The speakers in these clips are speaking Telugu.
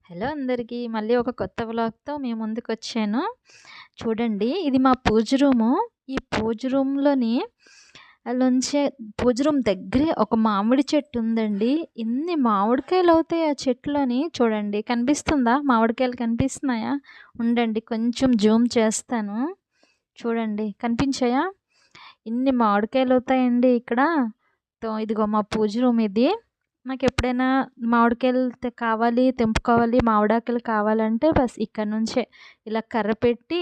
హలో అందరికీ. మళ్ళీ ఒక కొత్త వ్లాగ్‌తో మీ ముందుకొచ్చాను. చూడండి, ఇది మా పూజ రూము. ఈ పూజ రూమ్‌లోని లోంచే పూజ రూమ్ దగ్గరే ఒక మామిడి చెట్టు ఉందండి. ఇన్ని మామిడికాయలవుతాయి ఆ చెట్టులోని. చూడండి, కనిపిస్తుందా? మామిడికాయలు కనిపిస్తున్నాయా? ఉండండి, కొంచెం జూమ్ చేస్తాను. చూడండి, కనిపించాయా? ఇన్ని మామిడికాయలవుతాయండి ఇక్కడ. ఇదిగో మా పూజ రూమ్ ఇది. నాకెప్పుడైనా మామిడికాయలు కావాలి, తెంపుకోవాలి, మామిడాకులు కావాలంటే బస్ ఇక్కడ నుంచే ఇలా కర్ర పెట్టి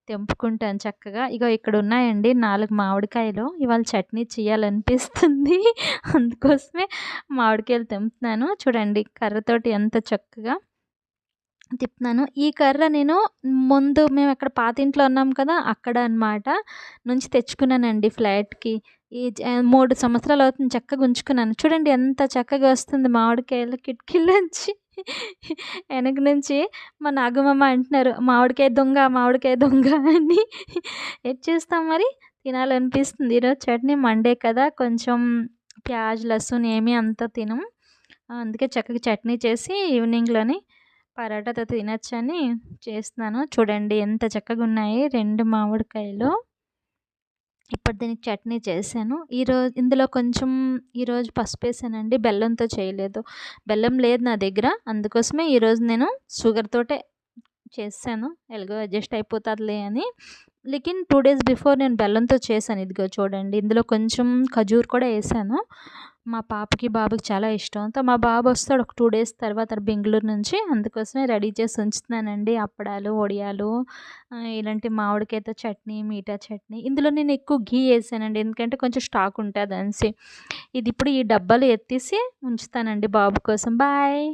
తెంపుకుంటాను చక్కగా. ఇగో ఇక్కడున్నాయండి 4 మామిడికాయలు. ఇవాళ చట్నీ చేయాలనిపిస్తుంది. అందుకోసమే మామిడికాయలు తెంపుతున్నాను. చూడండి, కర్రతోటి ఎంత చక్కగా తిప్పుతున్నాను. ఈ కర్ర నేను ముందు మేమక్కడ పాతింట్లో ఉన్నాం కదా! అక్కడ అనమాట నుంచి తెచ్చుకున్నానండి ఫ్లాట్‌కి. 3 సంవత్సరాలవుతుంది, చక్కగా ఉంచుకున్నాను. చూడండి ఎంత చక్కగా వస్తుంది మామిడికాయలు కిటికీలోంచి. వెనక నుంచి మా నాగమమ్మ అంటున్నారు, "మామిడికాయ దొంగ, మామిడికాయ దొంగ" అని. ఏటి చేస్తాం మరి, తినాలనిపిస్తుంది. ఈరోజు చట్నీ మండే కదా! కొంచెం ప్యాజ్, లహసూన్ ఏమి అంత తినం. అందుకే చక్కగా చట్నీ చేసి ఈవినింగ్‌లోని పరాటాతో తినొచ్చని చేస్తున్నాను. చూడండి ఎంత చక్కగున్నాయి 2 మామిడికాయలు. ఇప్పుడు దీనికి చట్నీ చేశాను. ఇందులో కొంచెం ఈరోజు పసుపేసానండి. బెల్లంతో చేయలేదు. బెల్లం లేదు నా దగ్గర. అందుకోసమే ఈరోజు నేను షుగర్ తోటే చేసేసాను. ఎలాగో అడ్జస్ట్ అయిపోతాదిలే అని. లేకిన్ 2 డేస్ బిఫోర్ నేను బెల్లంతో చేశాను. ఇదిగో చూడండి, ఇందులో కొంచెం ఖజూర్ కూడా ఏసాను. మా పాపకి, బాబుకి చాలా ఇష్టం. మా బాబు వస్తాడు ఒక 2 డేస్ తర్వాత బెంగుళూరు నుంచి. అందుకోసమే రెడీ చేసి ఉంచుతున్నానండి. అప్పడాలు, వడియాలు, ఇలాంటి మామిడికాయతో చట్నీ, మీఠా చట్నీ. ఇందులో నేను ఎక్కువ ఘీ ఏసానండి. ఎందుకంటే కొంచెం స్టాక్ ఉంటదనేసి. ఇది ఇప్పుడు ఈ డబ్బాలో ఎత్తేసి ఉంచుతానండి బాబు కోసం. బాయ్.